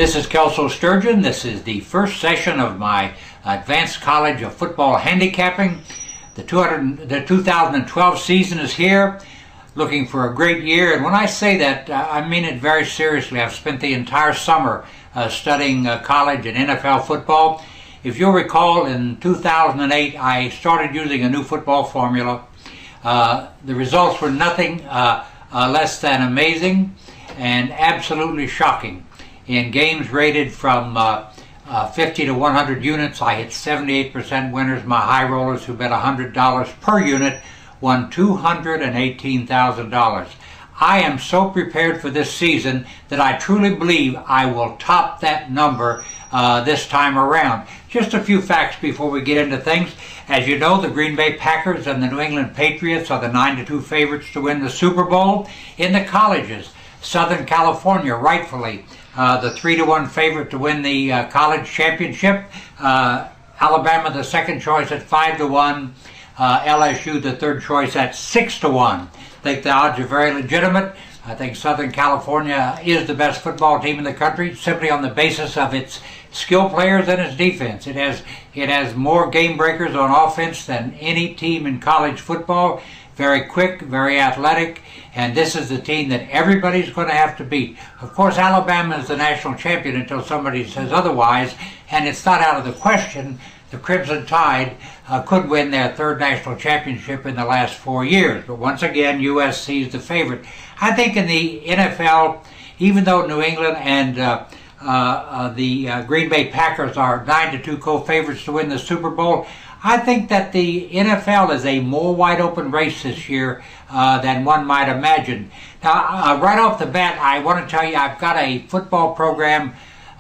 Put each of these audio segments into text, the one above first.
This is Kelso Sturgeon. This is the first session of my Advanced College of Football Handicapping. The 2012 season is here, looking for a great year. And when I say that, I mean it very seriously. I've spent the entire summer studying college and NFL football. If you'll recall, in 2008, I started using a new football formula. The results were nothing less than amazing and absolutely shocking. In games rated from 50 to 100 units, I hit 78% winners. My high rollers who bet $100 per unit won $218,000. I am so prepared for this season that I truly believe I will top that number this time around. Just a few facts before we get into things. As you know, the Green Bay Packers and the New England Patriots are the 9-2 favorites to win the Super Bowl. In the colleges, Southern California, rightfully, the 3-1 favorite to win the college championship. Alabama, the second choice at 5-1. LSU, the third choice at 6-1. I think the odds are very legitimate. I think Southern California is the best football team in the country, simply on the basis of its skill players and its defense. It has more game breakers on offense than any team in college football. Very quick, very athletic, and this is the team that everybody's going to have to beat. Of course, Alabama is the national champion until somebody says otherwise, and it's not out of the question. The Crimson Tide could win their third national championship in the last 4 years, but once again, USC is the favorite. I think in the NFL, even though New England and the Green Bay Packers are 9-2 co-favorites to win the Super Bowl, I think that the NFL is a more wide-open race this year than one might imagine. Now, right off the bat, I want to tell you I've got a football program,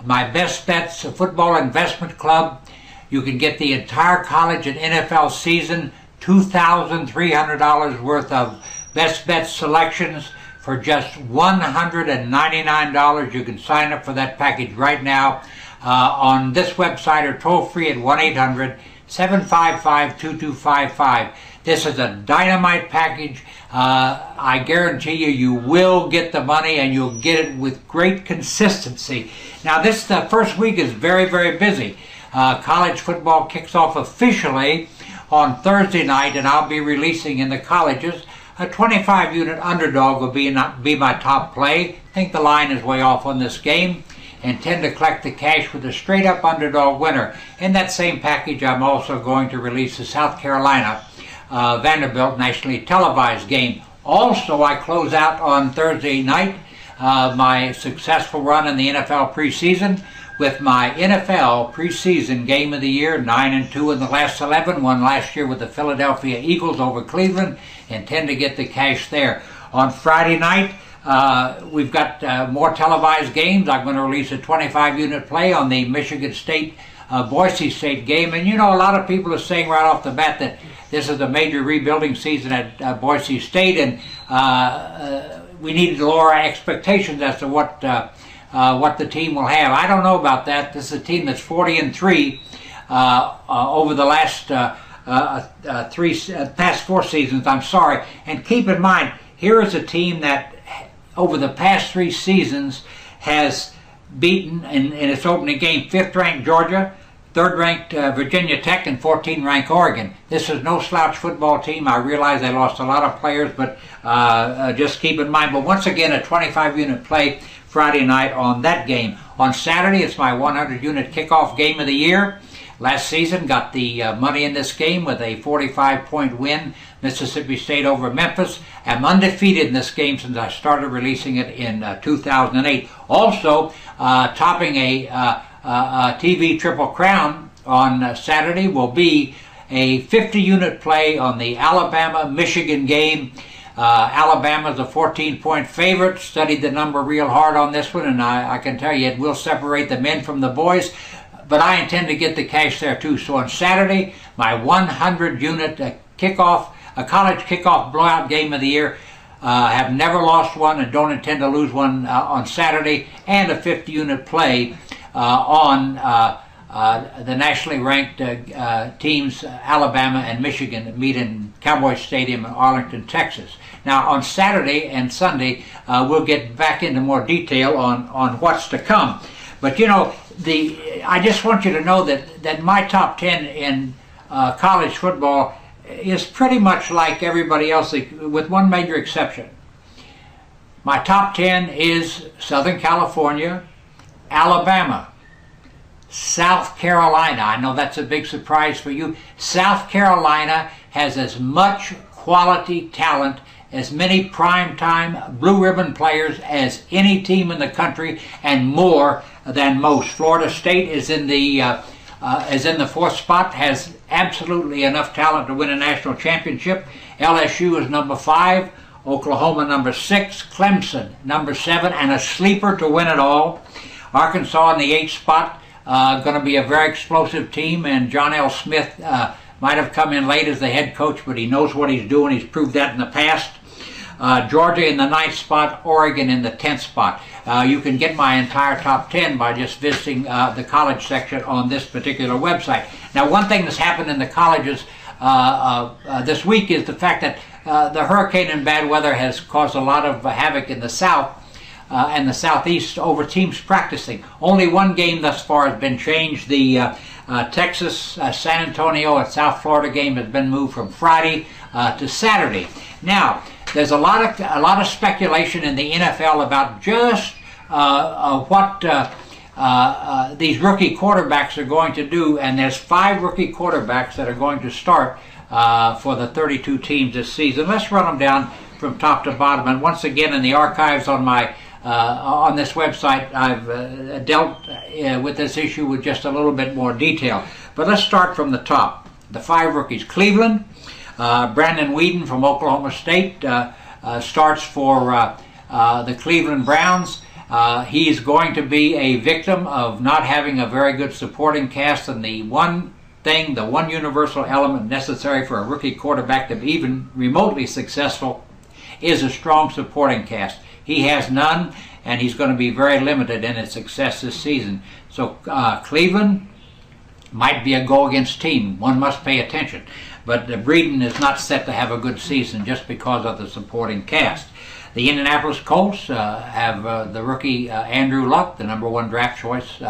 my Best Bets, a football investment club. You can get the entire college and NFL season, $2,300 worth of Best Bets selections for just $199. You can sign up for that package right now on this website or toll free at 1-800-755-2255. This is a dynamite package. I guarantee you will get the money, and you'll get it with great consistency. Now, this first week is very, very busy. College football kicks off officially on Thursday night, and I'll be releasing in the colleges. A 25-unit underdog will be my top play. I think the line is way off on this game. Intend to collect the cash with a straight-up underdog winner. In that same package, I'm also going to release the South Carolina Vanderbilt nationally televised game. Also, I close out on Thursday night my successful run in the NFL preseason with my NFL preseason game of the year, 9-2 in the last 11, won last year with the Philadelphia Eagles over Cleveland. Intend to get the cash there. On Friday night, we've got more televised games. I'm going to release a 25-unit play on the Michigan State Boise State game. And you know, a lot of people are saying right off the bat that this is a major rebuilding season at Boise State, and we need to lower our expectations as to what the team will have. I don't know about that. This is a team that's 40-3 over the last past 4 seasons. I'm sorry. And keep in mind, here is a team that over the past 3 seasons has beaten in its opening game 5th-ranked Georgia, 3rd-ranked Virginia Tech, and 14th-ranked Oregon. This is no slouch football team. I realize they lost a lot of players, but just keep in mind. But once again, a 25-unit play Friday night on that game. On Saturday, it's my 100-unit kickoff game of the year. Last season, got the money in this game with a 45-point win, Mississippi State over Memphis. I'm undefeated in this game since I started releasing it in 2008. Also, topping a TV Triple Crown on Saturday will be a 50-unit play on the Alabama-Michigan game. Alabama's a 14-point favorite. Studied the number real hard on this one, and I can tell you it will separate the men from the boys. But I intend to get the cash there too. So on Saturday, my 100-unit kickoff, a college kickoff blowout game of the year. Have never lost one and don't intend to lose one on Saturday. And a 50-unit play on the nationally ranked teams, Alabama and Michigan, that meet in Cowboy Stadium in Arlington, Texas. Now, on Saturday and Sunday, we'll get back into more detail on what's to come. But you know, I just want you to know that my top 10 in college football is pretty much like everybody else, with one major exception. My top 10 is Southern California, Alabama, South Carolina. I know that's a big surprise for you. South Carolina has as much quality talent, as many primetime blue ribbon players as any team in the country, and more than most. Florida State is in the fourth spot, has absolutely enough talent to win a national championship. LSU is number 5, Oklahoma number 6, Clemson number 7, and a sleeper to win it all. Arkansas in the 8th spot, going to be a very explosive team, and John L. Smith might have come in late as the head coach, but he knows what he's doing. He's proved that in the past. Georgia in the 9th spot, Oregon in the 10th spot. You can get my entire top 10 by just visiting the college section on this particular website. Now, one thing that's happened in the colleges this week is the fact that the hurricane and bad weather has caused a lot of havoc in the South and the Southeast over teams practicing. Only one game thus far has been changed. The Texas, San Antonio, and South Florida game has been moved from Friday to Saturday. Now, there's a lot of speculation in the NFL about just what these rookie quarterbacks are going to do, and there's 5 rookie quarterbacks that are going to start for the 32 teams this season. Let's run them down from top to bottom. And once again, in the archives on my on this website, I've dealt with this issue with just a little bit more detail. But let's start from the top. The 5 rookies: Cleveland. Brandon Weeden from Oklahoma State starts for the Cleveland Browns. He's going to be a victim of not having a very good supporting cast, and the one universal element necessary for a rookie quarterback to be even remotely successful is a strong supporting cast. He has none, and he's going to be very limited in his success this season. So Cleveland might be a go-against team. One must pay attention. But Breeden is not set to have a good season just because of the supporting cast. The Indianapolis Colts have the rookie Andrew Luck, the number 1 draft choice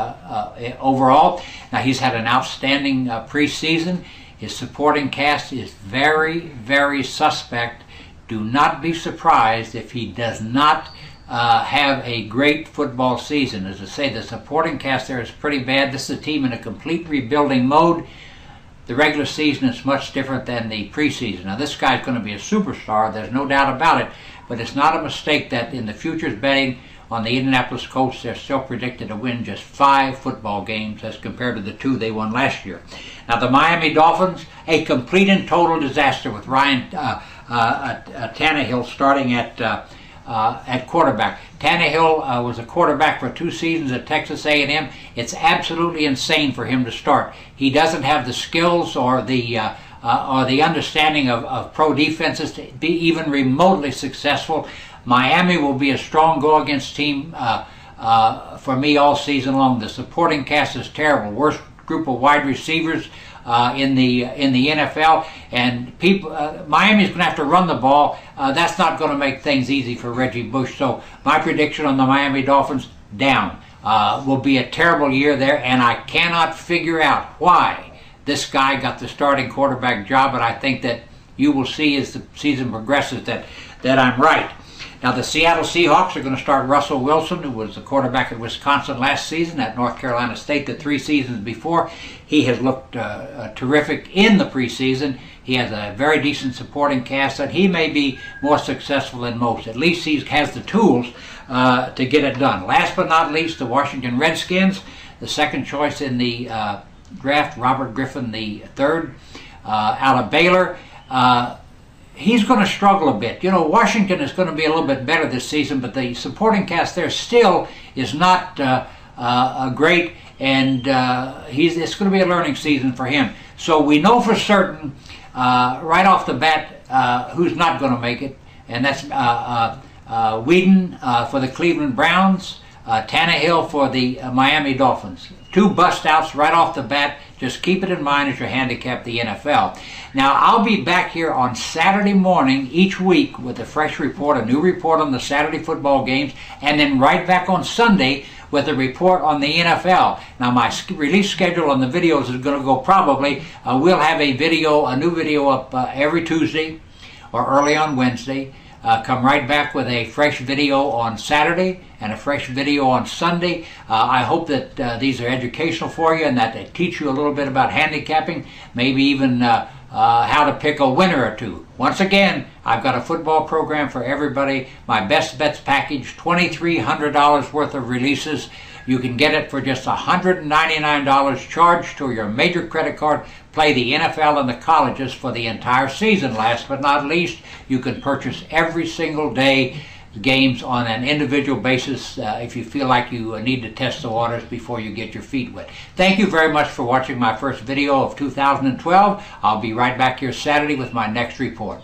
overall. Now, he's had an outstanding preseason. His supporting cast is very, very suspect. Do not be surprised if he does not have a great football season. As I say, the supporting cast there is pretty bad. This is a team in a complete rebuilding mode. The regular season is much different than the preseason. Now, this guy's going to be a superstar. There's no doubt about it. But it's not a mistake that in the futures betting on the Indianapolis Colts, they're still predicted to win just 5 football games as compared to the 2 they won last year. Now, the Miami Dolphins, a complete and total disaster with Ryan Tannehill starting at quarterback. Tannehill was a quarterback for 2 seasons at Texas A&M. It's absolutely insane for him to start. He doesn't have the skills or the understanding of pro defenses to be even remotely successful. Miami will be a strong go-against team for me all season long. The supporting cast is terrible. Worst group of wide receivers in the NFL, and Miami's going to have to run the ball. That's not going to make things easy for Reggie Bush. So my prediction on the Miami Dolphins, down. Will be a terrible year there, and I cannot figure out why this guy got the starting quarterback job, but I think that you will see as the season progresses that I'm right. Now, the Seattle Seahawks are going to start Russell Wilson, who was the quarterback at Wisconsin last season, at North Carolina State the 3 seasons before. He has looked terrific in the preseason. He has a very decent supporting cast, and he may be more successful than most. At least he has the tools to get it done. Last but not least, the Washington Redskins, the 2nd choice in the draft, Robert Griffin III, out of Baylor. He's going to struggle a bit. You know, Washington is going to be a little bit better this season, but the supporting cast there still is not great, and it's going to be a learning season for him. So we know for certain, right off the bat, who's not going to make it, and that's Weeden for the Cleveland Browns, Tannehill for the Miami Dolphins. 2 bust outs right off the bat, Just keep it in mind as you handicap the NFL. Now, I'll be back here on Saturday morning each week with a fresh report, a new report on the Saturday football games, and then right back on Sunday with a report on the NFL. Now, my release schedule on the videos is going to go probably, we'll have a new video up every Tuesday or early on Wednesday. Come right back with a fresh video on Saturday and a fresh video on Sunday. I hope that these are educational for you and that they teach you a little bit about handicapping, maybe even how to pick a winner or two. Once again, I've got a football program for everybody. My Best Bets package, $2,300 worth of releases. You can get it for just $199 charged to your major credit card. Play the NFL and the colleges for the entire season. Last but not least, you can purchase every single day games on an individual basis if you feel like you need to test the waters before you get your feet wet. Thank you very much for watching my first video of 2012. I'll be right back here Saturday with my next report.